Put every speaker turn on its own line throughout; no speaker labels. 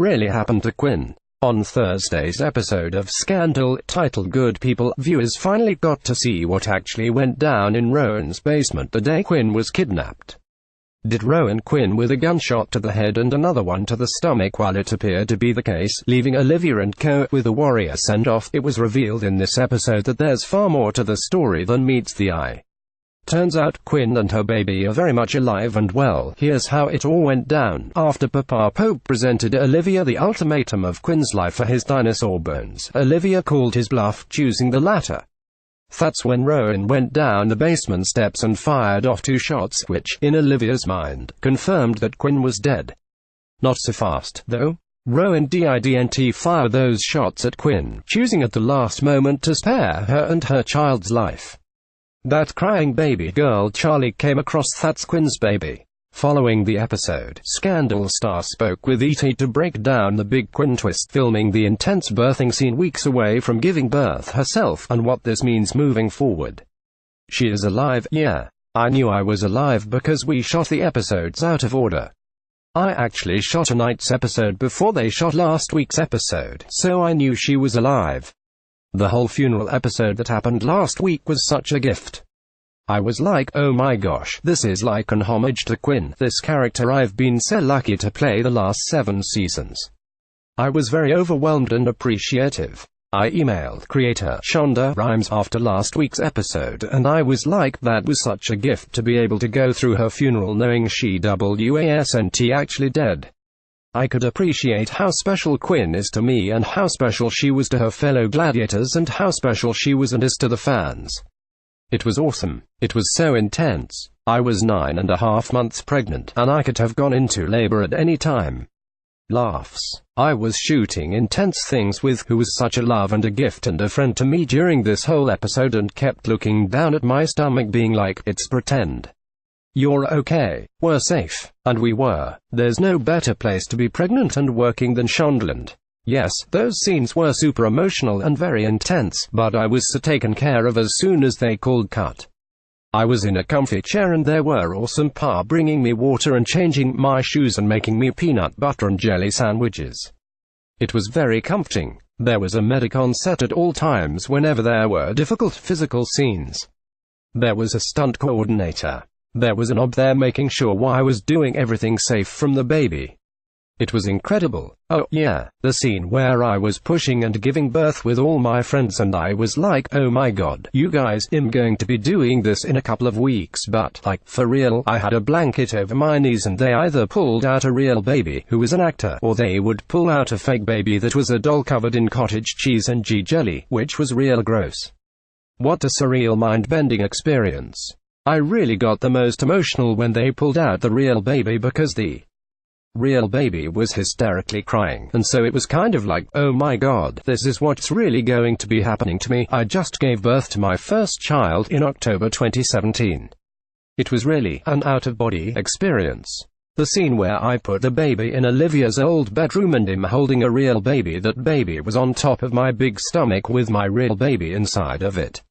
really happened to Quinn. On Thursday's episode of Scandal, titled Good People, viewers finally got to see what actually went down in Rowan's basement the day Quinn was kidnapped. Did Rowan Quinn with a gunshot to the head and another one to the stomach? While it appeared to be the case, leaving Olivia and co. with a warrior send-off, it was revealed in this episode that there's far more to the story than meets the eye. Turns out Quinn and her baby are very much alive and well. Here's how it all went down. After Papa Pope presented Olivia the ultimatum of Quinn's life for his dinosaur bones, Olivia called his bluff, choosing the latter. That's when Rowan went down the basement steps and fired off 2 shots which, in Olivia's mind, confirmed that Quinn was dead. Not so fast, though. Rowan didn't fire those shots at Quinn, choosing at the last moment to spare her and her child's life. That crying baby girl Charlie came across, that's Quinn's baby. Following the episode, Scandal star spoke with ET to break down the big Quinn twist, filming the intense birthing scene weeks away from giving birth herself, and what this means moving forward. She is alive, yeah. I knew I was alive because we shot the episodes out of order. I actually shot tonight's episode before they shot last week's episode, so I knew she was alive. The whole funeral episode that happened last week was such a gift. I was like, oh my gosh, this is like an homage to Quinn, this character I've been so lucky to play the last 7 seasons. I was very overwhelmed and appreciative. I emailed creator Shonda Rhimes after last week's episode, and I was like, that was such a gift to be able to go through her funeral knowing she wasn't actually dead. I could appreciate how special Quinn is to me and how special she was to her fellow gladiators and how special she was and is to the fans. It was awesome. It was so intense. I was 9.5 months pregnant, and I could have gone into labor at any time. Laughs. I was shooting intense things with who was such a love and a gift and a friend to me during this whole episode and kept looking down at my stomach being like, it's pretend. You're okay. We're safe. And we were. There's no better place to be pregnant and working than Shondaland. Yes, those scenes were super emotional and very intense, but I was so taken care of as soon as they called cut. I was in a comfy chair and there were awesome pa bringing me water and changing my shoes and making me peanut butter and jelly sandwiches. It was very comforting. There was a medic on set at all times whenever there were difficult physical scenes. There was a stunt coordinator. There was an OB there making sure I was doing everything safe from the baby. It was incredible. Oh yeah, the scene where I was pushing and giving birth with all my friends and I was like, oh my god, you guys, I'm going to be doing this in a couple of weeks, but, like, for real, I had a blanket over my knees and they either pulled out a real baby, who was an actor, or they would pull out a fake baby that was a doll covered in cottage cheese and jelly, which was real gross. What a surreal mind-bending experience. I really got the most emotional when they pulled out the real baby because the real baby was hysterically crying, and so it was kind of like, oh my god, this is what's really going to be happening to me. I just gave birth to my first child in October 2017. It was really an out-of-body experience. The scene where I put the baby in Olivia's old bedroom and him holding a real baby, that baby was on top of my big stomach with my real baby inside of it.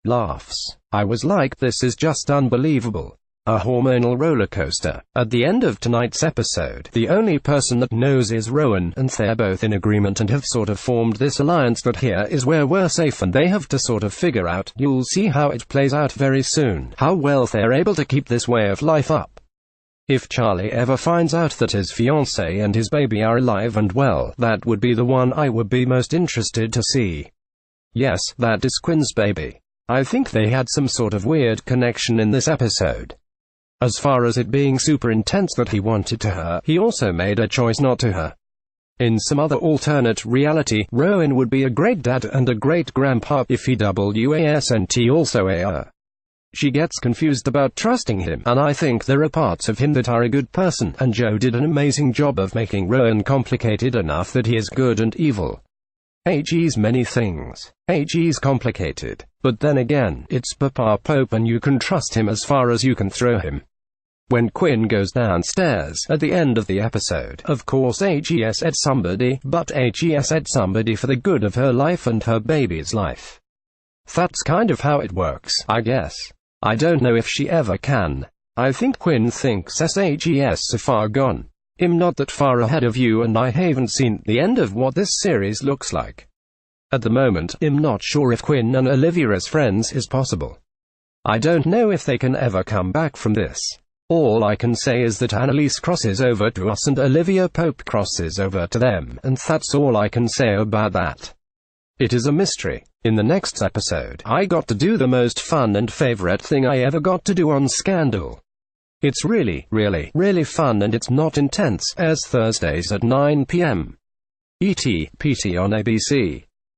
Laughs. I was like, this is just unbelievable. A hormonal roller coaster. At the end of tonight's episode, the only person that knows is Rowan, and they're both in agreement and have sort of formed this alliance that here is where we're safe and they have to sort of figure out, you'll see how it plays out very soon, how well they're able to keep this way of life up. If Charlie ever finds out that his fiancée and his baby are alive and well, that would be the one I would be most interested to see. Yes, that is Quinn's baby. I think they had some sort of weird connection in this episode. As far as it being super intense that he wanted to her, he also made a choice not to her. In some other alternate reality, Rowan would be a great dad and a great grandpa if he wasn't also a her. She gets confused about trusting him, and I think there are parts of him that are a good person, and Joe did an amazing job of making Rowan complicated enough that he is good and evil. He's many things. He's complicated. But then again, it's Papa Pope and you can trust him as far as you can throw him. When Quinn goes downstairs at the end of the episode, of course HES at somebody, but HES at somebody for the good of her life and her baby's life. That's kind of how it works, I guess. I don't know if she ever can. I think Quinn thinks SHES so far gone. I'm not that far ahead of you, and I haven't seen the end of what this series looks like. At the moment, I'm not sure if Quinn and Olivia as friends is possible. I don't know if they can ever come back from this. All I can say is that Annalise crosses over to us and Olivia Pope crosses over to them, and that's all I can say about that. It is a mystery. In the next episode, I got to do the most fun and favorite thing I ever got to do on Scandal. It's really fun, and it's not intense, as Thursdays at 9 p.m. ET, PT on ABC.